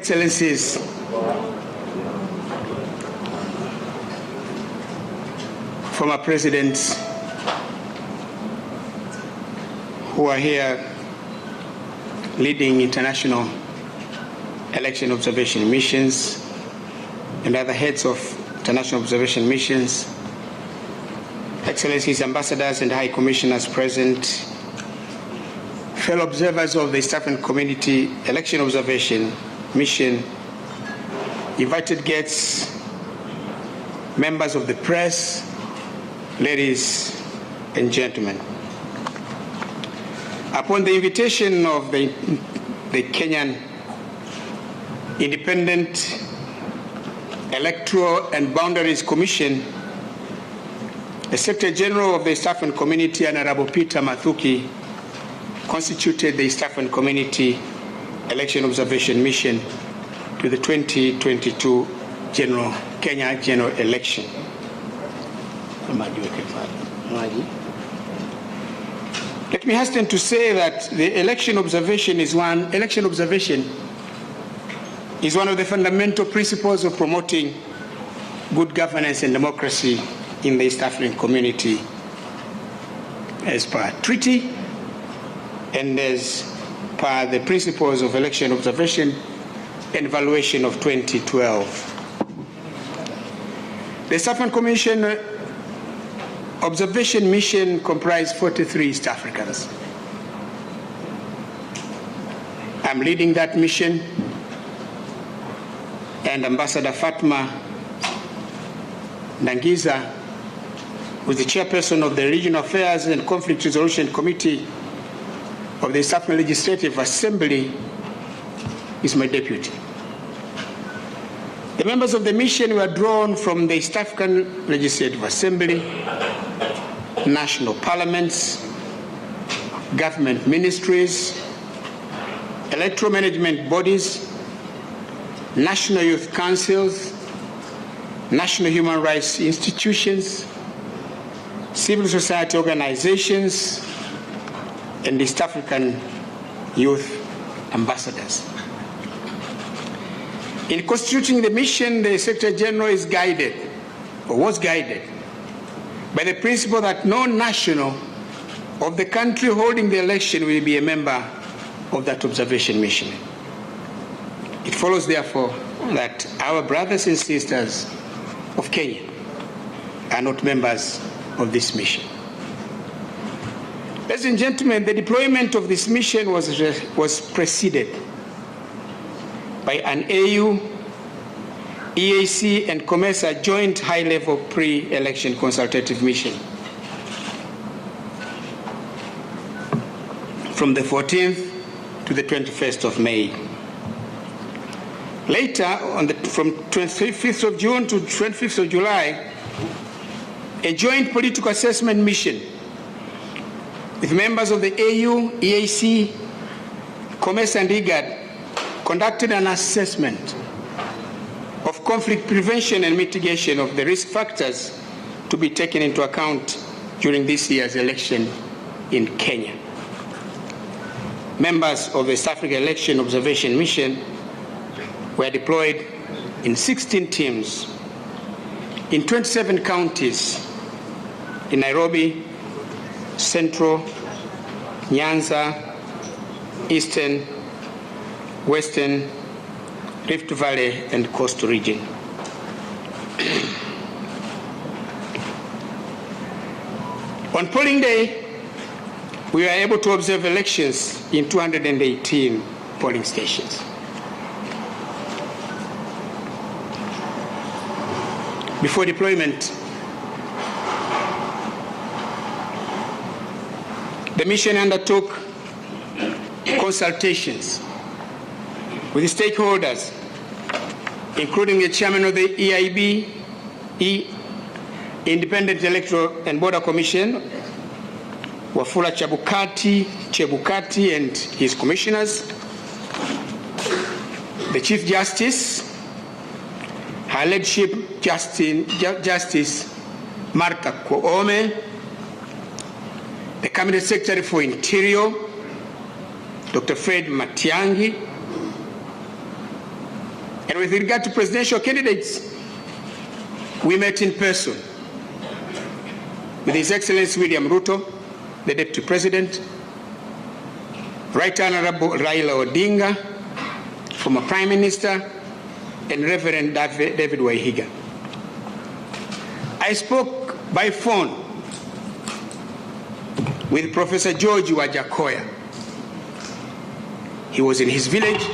Excellencies, former presidents who are here leading international election observation missions and other heads of international observation missions, Excellencies, ambassadors and high commissioners present, fellow observers of the East African Community Election Observation Mission, invited guests, members of the press, ladies and gentlemen. Upon the invitation of the Kenyan Independent Electoral and Boundaries Commission, the Secretary General of the East African Community, Honorable Peter Mathuki, constituted the East African Community Election Observation Mission to the 2022 Kenya General Election. Let me hasten to say that the election observation is one of the fundamental principles of promoting good governance and democracy in the East African Community as per treaty and as per the principles of election observation and evaluation of 2012. The East African Commission Observation Mission comprised 43 East Africans. I'm leading that mission, and Ambassador Fatma Nangiza, who is the chairperson of the Regional Affairs and Conflict Resolution Committee of the East African Legislative Assembly, is my deputy. The members of the mission were drawn from the East African Legislative Assembly, national parliaments, government ministries, electoral management bodies, national youth councils, national human rights institutions, civil society organizations, and East African youth ambassadors. In constituting the mission, the Secretary General was guided by the principle that no national of the country holding the election will be a member of that observation mission. It follows, therefore, that our brothers and sisters of Kenya are not members of this mission. Ladies and gentlemen, the deployment of this mission was preceded by an AU, EAC, and COMESA joint high-level pre-election consultative mission from the 14th to the 21st of May. Later, from 25th of June to 25th of July, a joint political assessment mission with members of the AU, EAC, COMESA, and IGAD conducted an assessment of conflict prevention and mitigation of the risk factors to be taken into account during this year's election in Kenya. Members of the East African Election Observation Mission were deployed in 16 teams in 27 counties in Nairobi, Central, Nyanza, Eastern, Western, Rift Valley, and Coastal region. On polling day, we were able to observe elections in 218 polling stations. Before deployment, the mission undertook consultations with the stakeholders, including the chairman of the EIB, Independent Electoral and Border Commission, Wafula Chebukati and his commissioners, the Chief Justice, Her Lordship Justice Martha Koome, the Cabinet Secretary for Interior, Dr. Fred Matiang'i, And with regard to presidential candidates, we met in person with His Excellency William Ruto, the Deputy President, Right Honorable Raila Odinga, former Prime Minister, and Reverend David Waihiga. I spoke by phone with Professor George Wajakoya. He was in his village.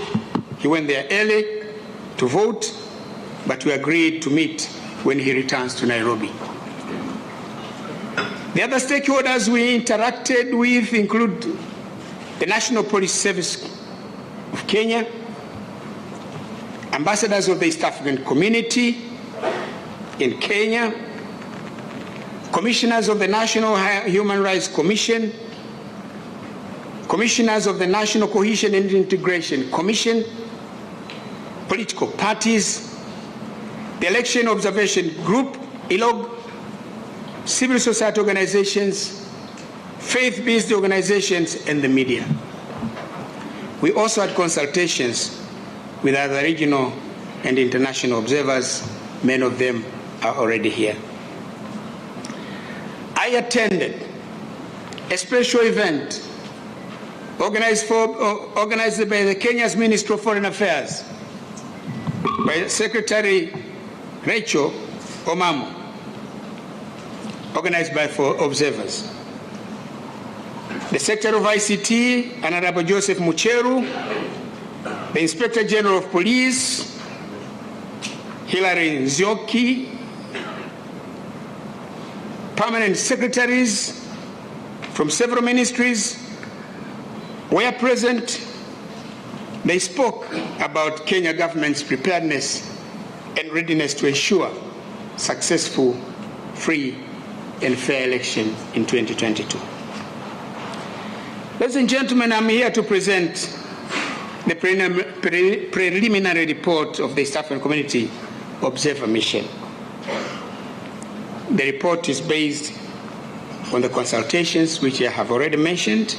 He went there early to vote, but we agreed to meet when he returns to Nairobi. The other stakeholders we interacted with include the National Police Service of Kenya, ambassadors of the East African Community in Kenya, commissioners of the National Human Rights Commission, commissioners of the National Cohesion and Integration Commission, political parties, the Election Observation Group, ILOG, civil society organizations, faith-based organizations, and the media. We also had consultations with other regional and international observers. Many of them are already here. I attended a special event organized by the Kenya's Ministry of Foreign Affairs, by Secretary Rachel Omamo, organized by 4 observers. The Secretary of ICT, Honorable Joseph Mucheru, the Inspector General of Police, Hilary Nzioki, permanent secretaries from several ministries were present. They spoke about Kenya government's preparedness and readiness to ensure successful, free, and fair election in 2022. Ladies and gentlemen, I'm here to present the preliminary report of the East African Community Observer Mission. The report is based on the consultations which I have already mentioned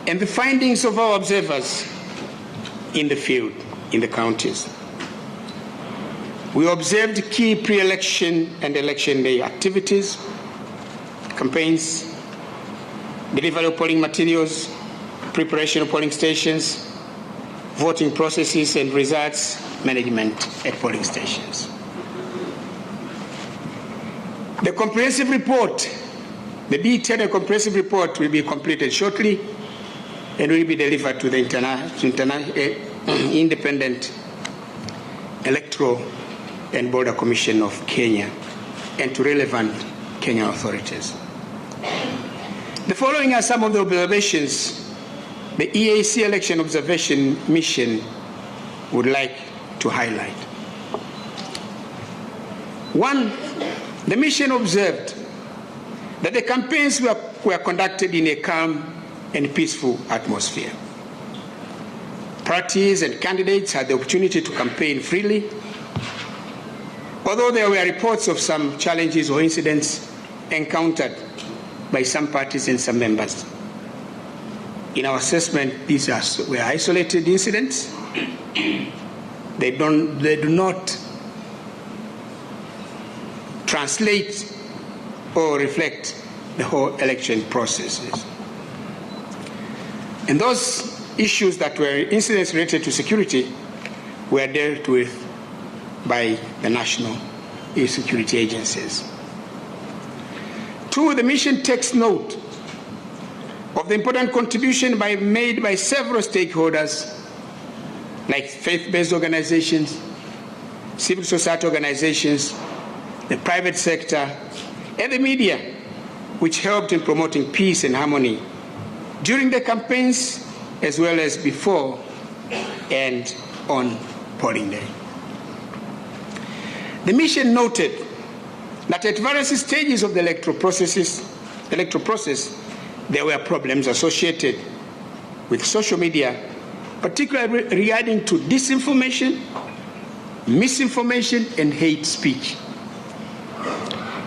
and the findings of our observers in the field, in the counties. We observed key pre-election and election day activities, campaigns, delivery of polling materials, preparation of polling stations, voting processes and results management at polling stations. The comprehensive report, the detailed and comprehensive report, will be completed shortly and will be delivered to the Independent Electoral and Border Commission of Kenya and to relevant Kenyan authorities. The following are some of the observations the EAC Election Observation Mission would like to highlight. 1, the mission observed that the campaigns were conducted in a calm and peaceful atmosphere. Parties and candidates had the opportunity to campaign freely, although there were reports of some challenges or incidents encountered by some parties and some members. In our assessment, these were isolated incidents. They do not translate or reflect the whole election processes. And those issues that were incidents related to security were dealt with by the national security agencies. 2, the mission takes note of the important contribution made by several stakeholders like faith-based organizations, civil society organizations, the private sector, and the media, which helped in promoting peace and harmony during the campaigns as well as before and on polling day. The mission noted that at various stages of the electoral process, there were problems associated with social media, particularly regarding to disinformation, misinformation, and hate speech.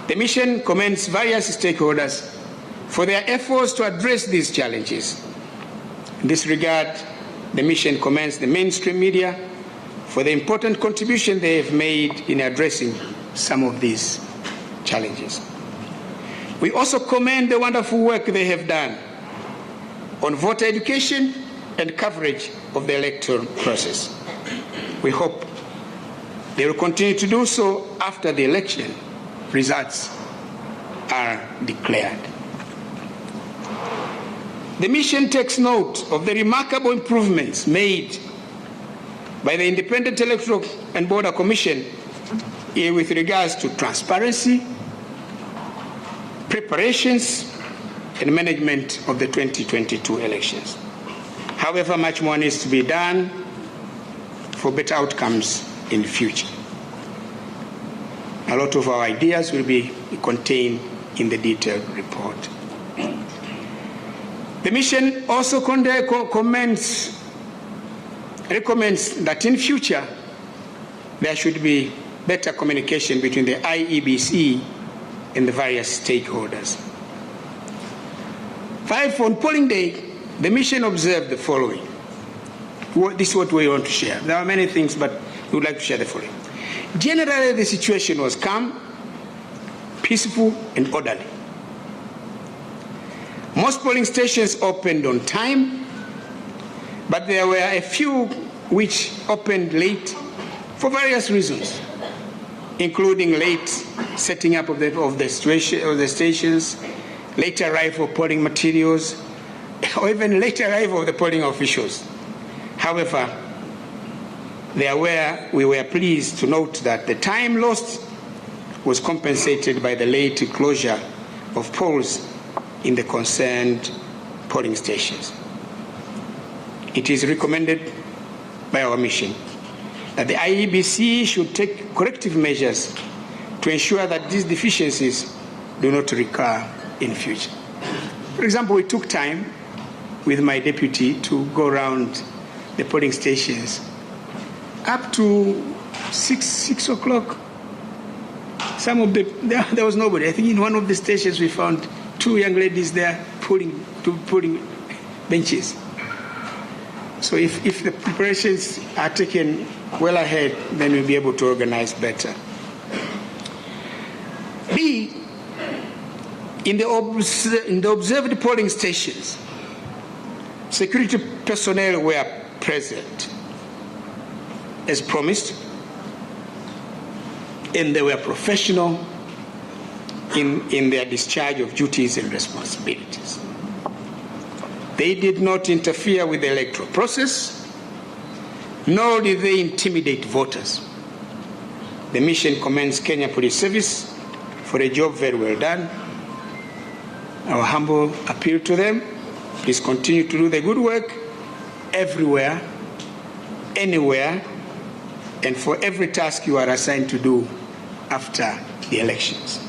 The mission commends various stakeholders for their efforts to address these challenges. In this regard, the mission commends the mainstream media for the important contribution they have made in addressing some of these challenges. We also commend the wonderful work they have done on voter education and coverage of the electoral process. We hope they will continue to do so after the election results are declared. The mission takes note of the remarkable improvements made by the Independent Electoral and Border Commission with regards to transparency, preparations, and management of the 2022 elections. However, much more needs to be done for better outcomes in the future. A lot of our ideas will be contained in the detailed report. The mission also recommends that in future there should be better communication between the IEBC and the various stakeholders. 5, on polling day, the mission observed the following. This is what we want to share. There are many things, but we would like to share the following. Generally, the situation was calm, peaceful, and orderly. Most polling stations opened on time, but there were a few which opened late for various reasons, including late setting up of the stations, late arrival of polling materials, or even late arrival of the polling officials. However, we were pleased to note that the time lost was compensated by the late closure of polls in the concerned polling stations. It is recommended by our mission that the IEBC should take corrective measures to ensure that these deficiencies do not recur in future. For example, we took time with my deputy to go around the polling stations up to 6 o'clock. There was nobody. I think in one of the stations we found 2 young ladies there pulling benches. So if the preparations are taken well ahead, then we'll be able to organize better. B, in the observed polling stations, security personnel were present as promised, and they were professional in their discharge of duties and responsibilities. They did not interfere with the electoral process, nor did they intimidate voters. The mission commends Kenya Police Service for a job very well done. Our humble appeal to them: please continue to do the good work everywhere, anywhere, and for every task you are assigned to do after the elections.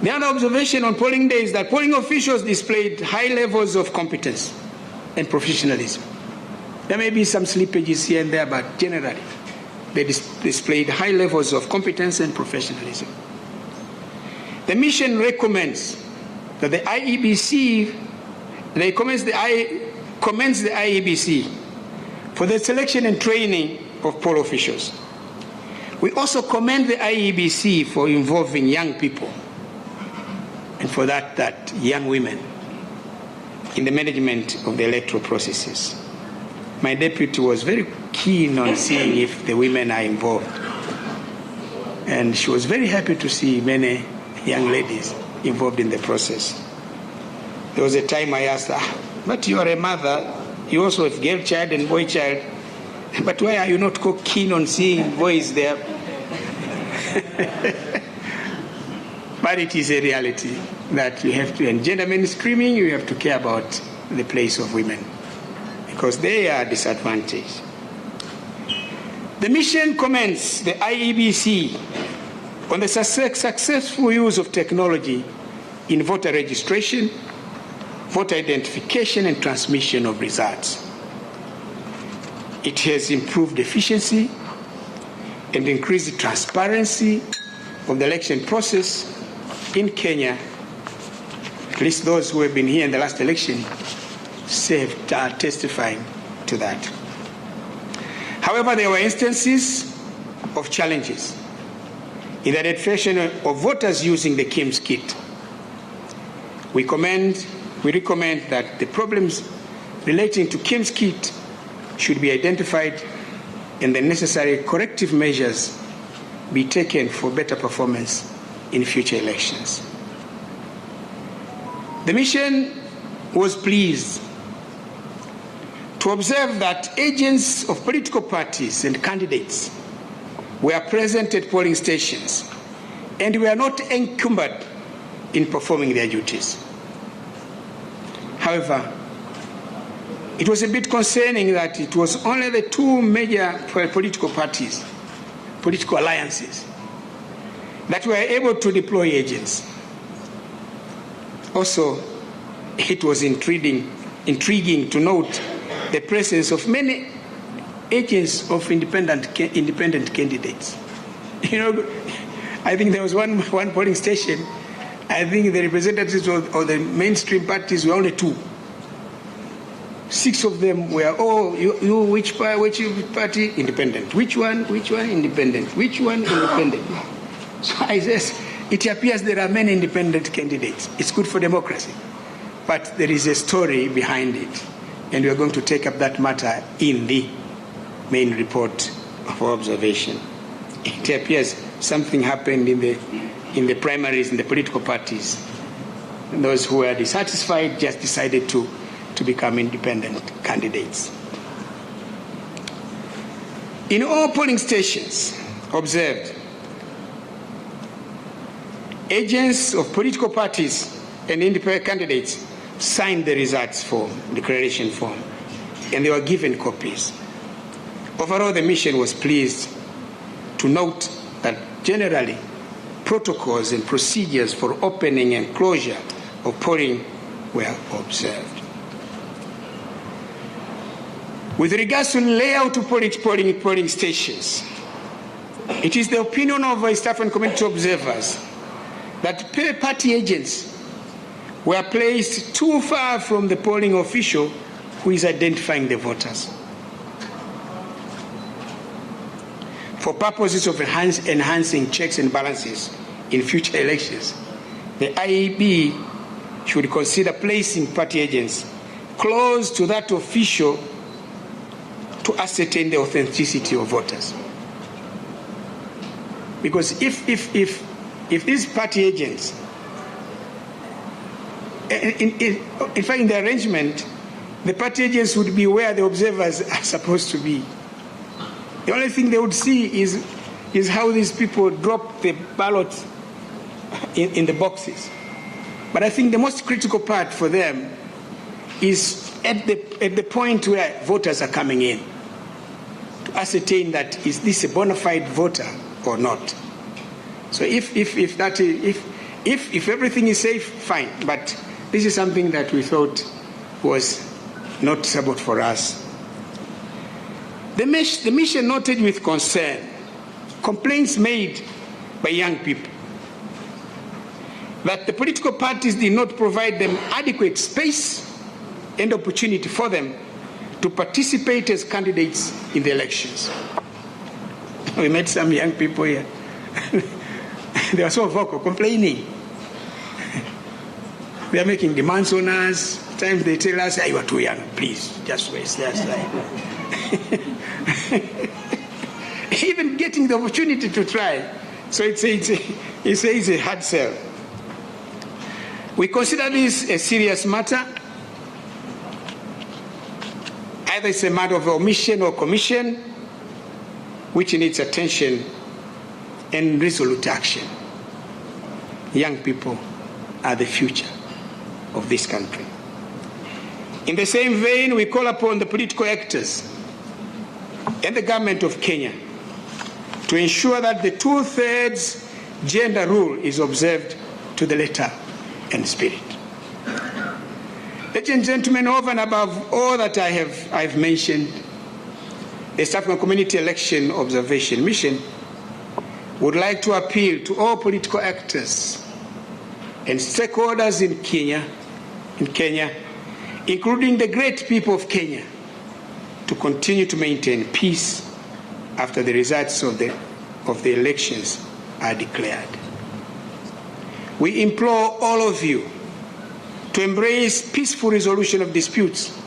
The other observation on polling day is that polling officials displayed high levels of competence and professionalism. There may be some slippages here and there, but generally they displayed high levels of competence and professionalism. The mission recommends that the IEBC, commends the IEBC for the selection and training of poll officials. We also commend the IEBC for involving young people, and for that young women, in the management of the electoral processes. My deputy was very keen on seeing if the women are involved, and she was very happy to see many young ladies involved in the process. There was a time I asked her, but you are a mother, you also have girl child and boy child, but why are you not keen on seeing boys there? But it is a reality that you have to, and gender mainstreaming, you have to care about the place of women because they are disadvantaged. The mission commends the IEBC on the successful use of technology in voter registration, voter identification, and transmission of results. It has improved efficiency and increased transparency of the election process in Kenya. At least those who have been here in the last election are testifying to that. However, there were instances of challenges in the identification of voters using the KIMS kit. We recommend that the problems relating to KIMS kit should be identified and the necessary corrective measures be taken for better performance in future elections. The mission was pleased to observe that agents of political parties and candidates were present at polling stations and were not encumbered in performing their duties. However, it was a bit concerning that it was only the two major political parties, political alliances, that were able to deploy agents. Also, it was intriguing to note the presence of many agents of independent candidates. You know, I think there was one polling station, I think the representatives of the mainstream parties were only two. 6 of them were, which party? Independent. Which one? Independent. Which one? Independent. So I says, it appears there are many independent candidates. It's good for democracy. But there is a story behind it. And we are going to take up that matter in the main report of observation. It appears something happened in the primaries in the political parties. And those who were dissatisfied just decided to become independent candidates. In all polling stations observed, agents of political parties and independent candidates signed the results form, declaration form, and they were given copies. Overall, the mission was pleased to note that generally protocols and procedures for opening and closure of polling were observed. With regards to layout of polling stations, it is the opinion of East African community observers that party agents were placed too far from the polling official who is identifying the voters. For purposes of enhancing checks and balances in future elections, the IEB should consider placing party agents close to that official to ascertain the authenticity of voters. Because if these party agents, in fact, in the arrangement, the party agents would be where the observers are supposed to be. The only thing they would see is how these people drop the ballots in the boxes. But I think the most critical part for them is at the point where voters are coming in, to ascertain that is this a bona fide voter or not. So if everything is safe, fine. But this is something that we thought was noticeable for us. The mission noted with concern complaints made by young people that the political parties did not provide them adequate space and opportunity for them to participate as candidates in the elections. We met some young people here. They are so vocal, complaining. They are making demands on us. Sometimes they tell us, "You are too young, please, just wait." Even getting the opportunity to try. So it's a hard sell. We consider this a serious matter. Either it's a matter of omission or commission, which needs attention and resolute action. Young people are the future of this country. In the same vein, we call upon the political actors and the government of Kenya to ensure that the 2/3 gender rule is observed to the letter and spirit. Ladies and gentlemen, over and above all that I've mentioned, the East African Community Election Observation Mission would like to appeal to all political actors and stakeholders in Kenya, including the great people of Kenya, to continue to maintain peace after the results of the elections are declared. We implore all of you to embrace peaceful resolution of disputes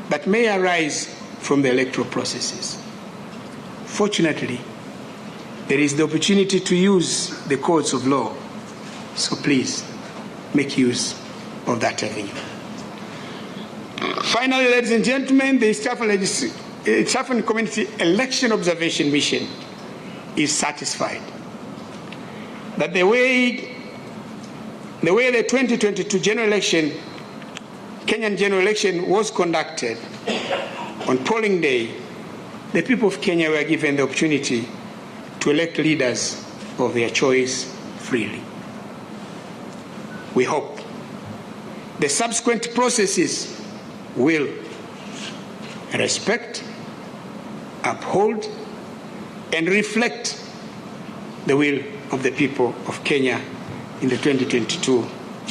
that may arise from the electoral processes. Fortunately, there is the opportunity to use the courts of law, so please make use of that avenue. Finally, ladies and gentlemen, the East African Community Election Observation Mission is satisfied that the way the 2022 general election, Kenyan general election was conducted on polling day, the people of Kenya were given the opportunity to elect leaders of their choice freely. We hope the subsequent processes will respect, uphold, and reflect the will of the people of Kenya in the 2022